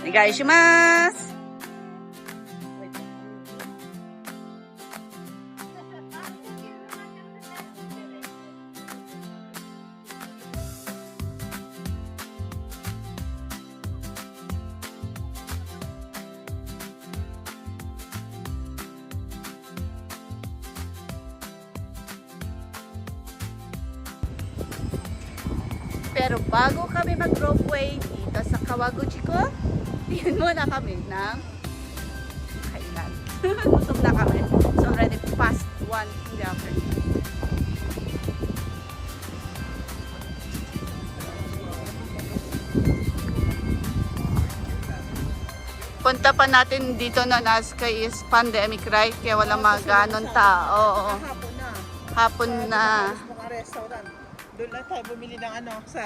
Onegaishimasu! Pero bago kami mag-ropeway dito sa Kawaguchiko, yun muna kami ng kainan. Gutom na kami. It's already past 1 in the afternoon. Punta pa natin dito na Nazca is pandemic, right? Kaya walang mga ganon tao. Oo. Hapon na. Mga restaurant. Doon lang tayo bumili ng ano sa,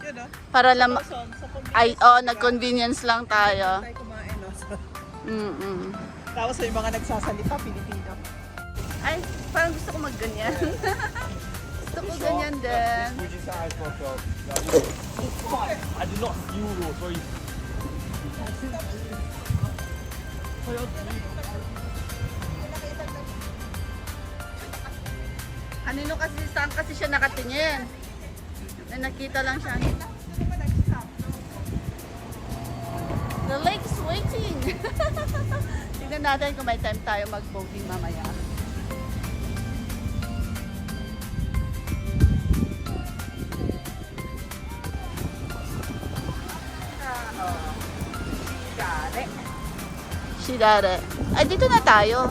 yun know, Para lang, sa ay, oh, nag-convenience lang tayo. tayo kumain, no? So, Tapos may mga nagsasalita Pilipino. ay, parang gusto ko mag-ganyan. Gusto ko ganyan din. Which is size for I do not euro, sorry. Kanino kasi, saan kasi siya nakatingin? Na nakita lang siya. The lake is waiting. Tignan natin kung may time tayo mag-boating mamaya. Shidare. Ay, dito na tayo.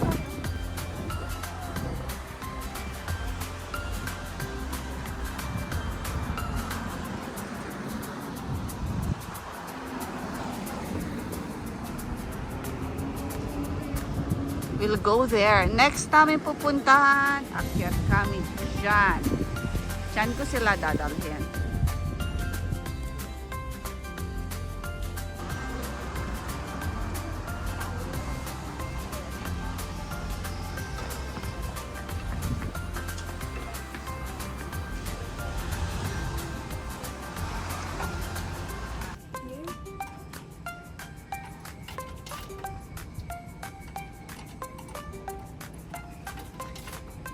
We'll go there. Next namin pupuntahan, akyat kami dyan. Dyan ko sila dadalhin.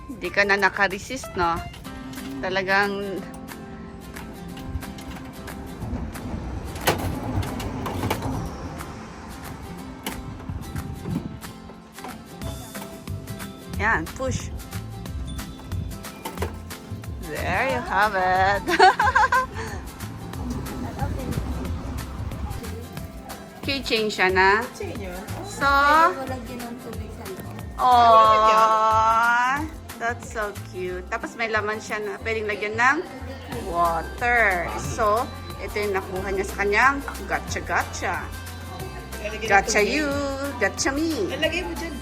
Hindi ka na nakaresist, no? Talagang yan, push. There you have it. Keychain siya na. Chain yun. So, oh, that's so cute. Tapos may laman siya na pwedeng lagyan ng water. So, ito yung nakuha niya sa kanyang gacha-gacha. Gacha you, gacha me. Nalagay mo dyan.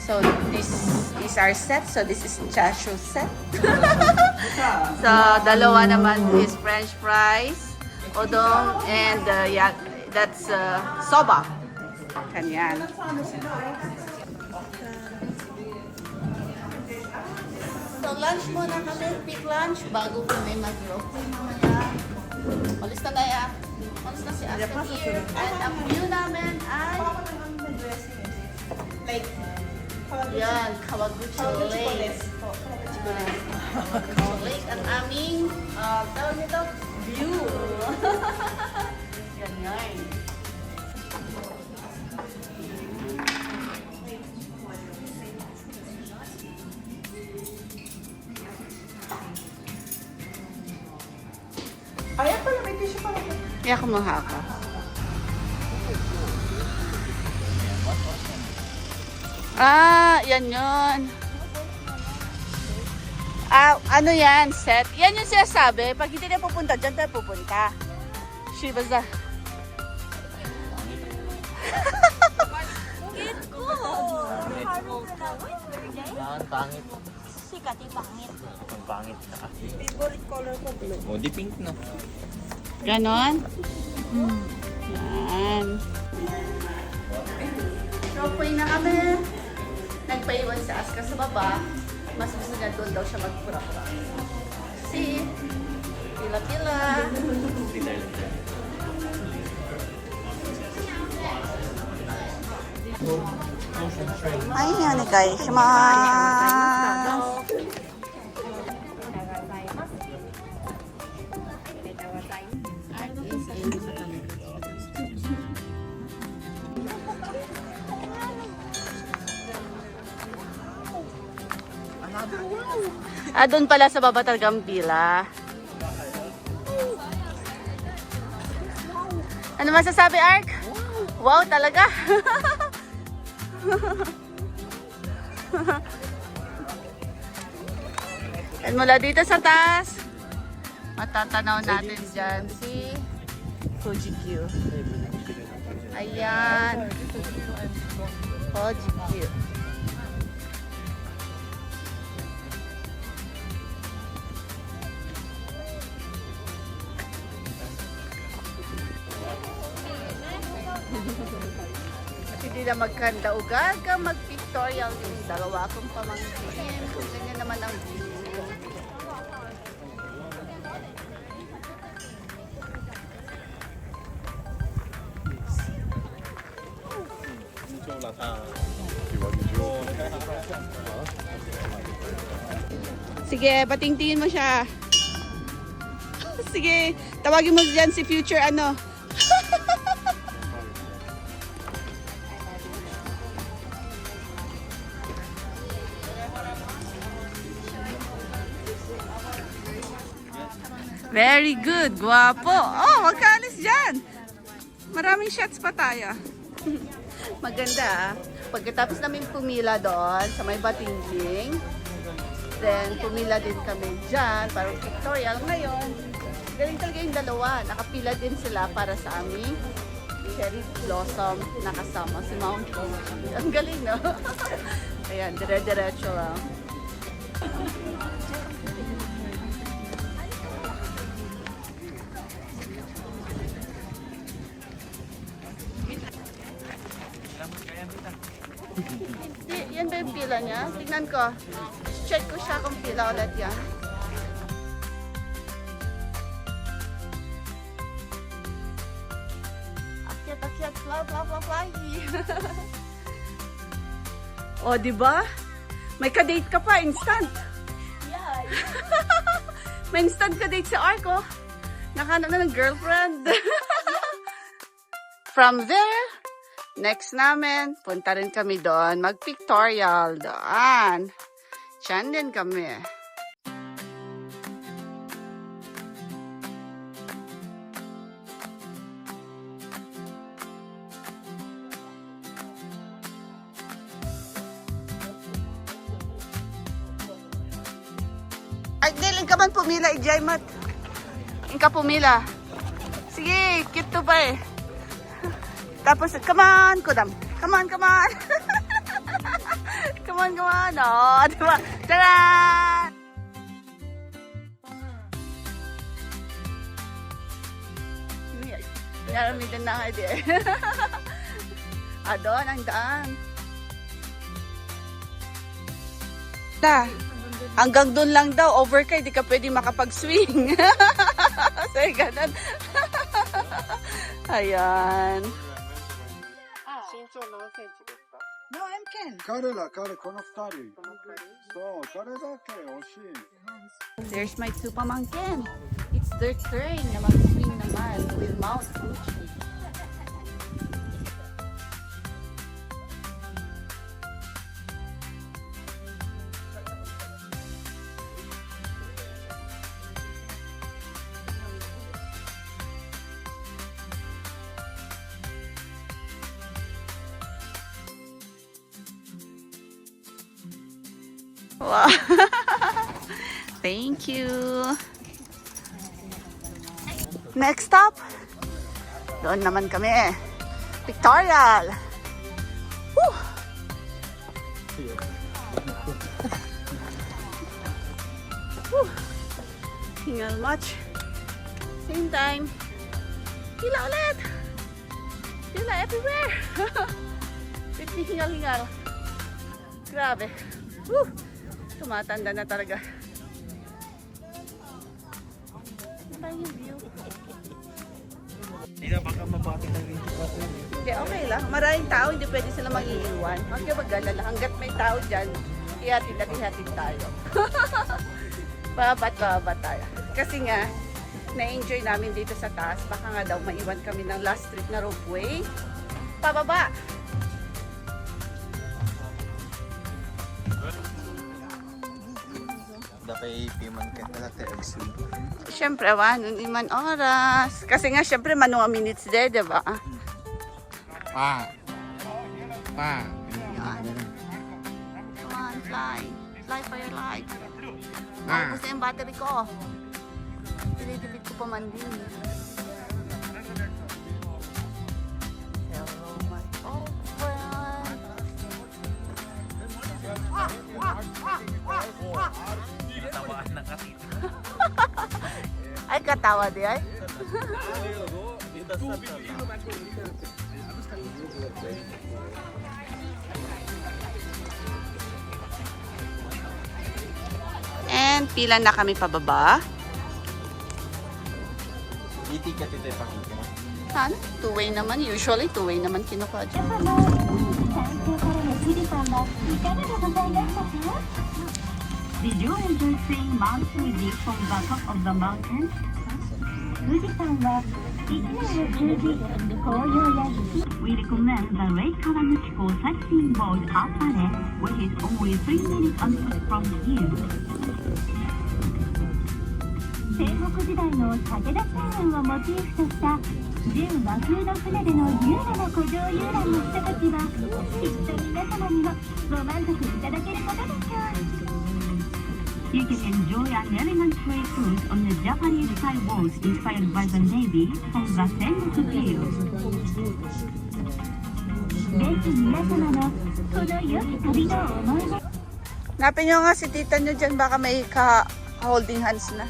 So, this is our set. So, this is chashu set. So, dalawa naman is french fries, udon, and yeah, that's soba. Kanyan. So, lunch muna kami, big lunch, bago kami mag-rope mamaya. Malis na tayo. Malis na si Asa here. And ang view namin ay Like, yan, Kawaguchi Lake. Kawaguchi Lake ang aming tawag nito, view. Ganyan. ayan pala, may tissue pala. Kaya kumuha ka. Ah, yan yun. Ah, ano yan? Set? Yan yung sinasabi. Pag hindi na pupunta, dyan tayo pupunta. Shibaza. Ang pangit. Sikat yung pangit. Ang pangit na. Favorite color ko, blue. Oh, di pink na. Ganon? Yan. Ropeway na kami. Nagpaiwan si Aska sa baba. Mas gusto niya doon daw siya magpura-pura. See? Pila-pila. はいお願いします Ah, doon pala sa baba talagang pila. Ano masasabi, Ark? Wow, talaga? At mula dito sa taas, matatanaw natin dyan si Fuji-Q. Ayan. Fuji-Q. Hindi na magkanda ugaga, mag-pictorial yung dalawa kong pamangkin. Kung ganyan naman ang view. Sige, patingtingin mo siya. Sige, tawagin mo dyan si future ano. Very good, guwapo. Oh, magkaalis dyan. Maraming shots pa tayo. Maganda ah. Pagkatapos namin pumila doon sa may Batinging, then pumila din kami dyan para pictorial. Ngayon, galing talaga yung dalawa. Nakapila din sila para sa aming cherry blossom na kasama si Mount Fuji. Ang galing, no? Ayan, dire-diretso lang. Yan ba yung pila niya? Tignan ko. Check ko siya kung pila ulit yan. Akyat, fly. O, diba? May ka-date ka pa, instant. Yeah. May instant ka-date si Arko. Nakahanap na ng girlfriend. From there, next namin, punta rin kami doon, mag-pictorial doon. Diyan din kami. Ay, Del, ka man pumila, Ijaymat. Ka pumila. Sige, cute to pa eh. Tapos, come on, Kudam. Come on. come on. Oh, diba? Tara! Naramitan na nga di eh. Doon ang daan. Hanggang doon lang daw, over ka, di ka pwede makapag-swing. Say, ganun. Ayan. 身長何センチですか？ No, I'm Ken. 彼この二人そうそれだけ惜しい There's my two pamangkin. It's their turn na mag-swing naman with Mount Fuji. Wow. Thank you. Next stop. Doon naman kami. Pictorial. Woo! Woo! Hingal much. Same time. Hila ulit. Hila everywhere. Hindi hingal-hingal. Grabe. Woo! Tumatanda na talaga. Ano ba yung view? Hindi, okay lang. Maraming tao, hindi pwede sila mag-iiwan. Huwag kayo mag-alala. Hanggat may tao dyan, ihatid at ihatid tayo. Babat tayo. Kasi nga, na-enjoy namin dito sa taas. Baka nga daw maiwan kami ng last trip na ropeway. Pababa! Dapat ipiman ka na natin. Siyempre, 1 oras. Kasi nga, siyempre, manuwa minutes there, diba? Pa. Yan. Come on, fly. Fly for your life. Ah. Maubos na yung battery ko. Tinitipid ko pa man din. Hello, my old friend. Ay, katawa di ay. And pila na kami pababa. Itikat ito yung pakita. Han, two-way naman. Usually, two-way naman kinukuha dyan. Did you enjoy seeing Mount Fuji from the top of the mountain? 富士山は一年を通じ紅葉や雪 We recommend the Lake Kawanichiko sightseeing boat Apare, which is only 3 minutes on foot from here. 戦国時代の武田信玄をモチーフとした純和風の船での優雅な古城遊覧の人たちはきっと皆様にもご満足いただけることでしょう。You can enjoy an elegant trade cruise on the Japanese style boat inspired by the Navy from the Sengoku Tale. ぜひ皆様のこの良き旅の思い出 Napin nyo nga si tita nyo dyan, baka may ka-holding hands na.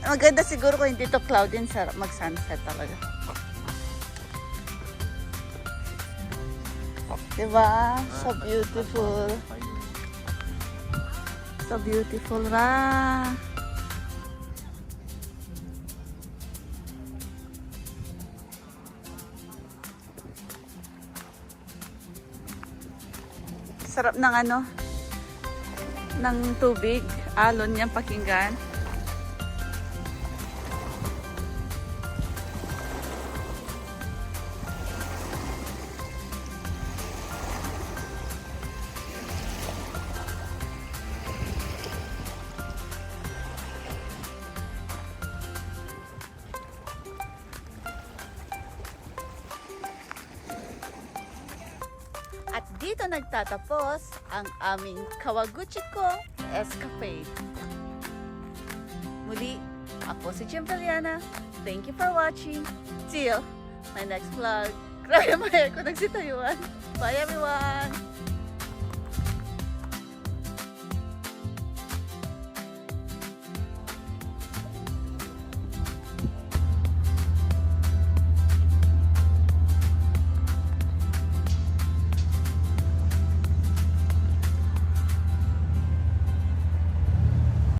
Maganda siguro kung hindi to cloudy and sarap mag-sunset talaga. Diba? So beautiful. So beautiful ra. Sarap ng ano, ng tubig. Alon niyang pakinggan. At dito nagtatapos ang aming Kawaguchiko escapade. Muli, ako si Chimpeliana. Thank you for watching. See you my next vlog. Grabe, may ko nagsitayuan. Bye everyone!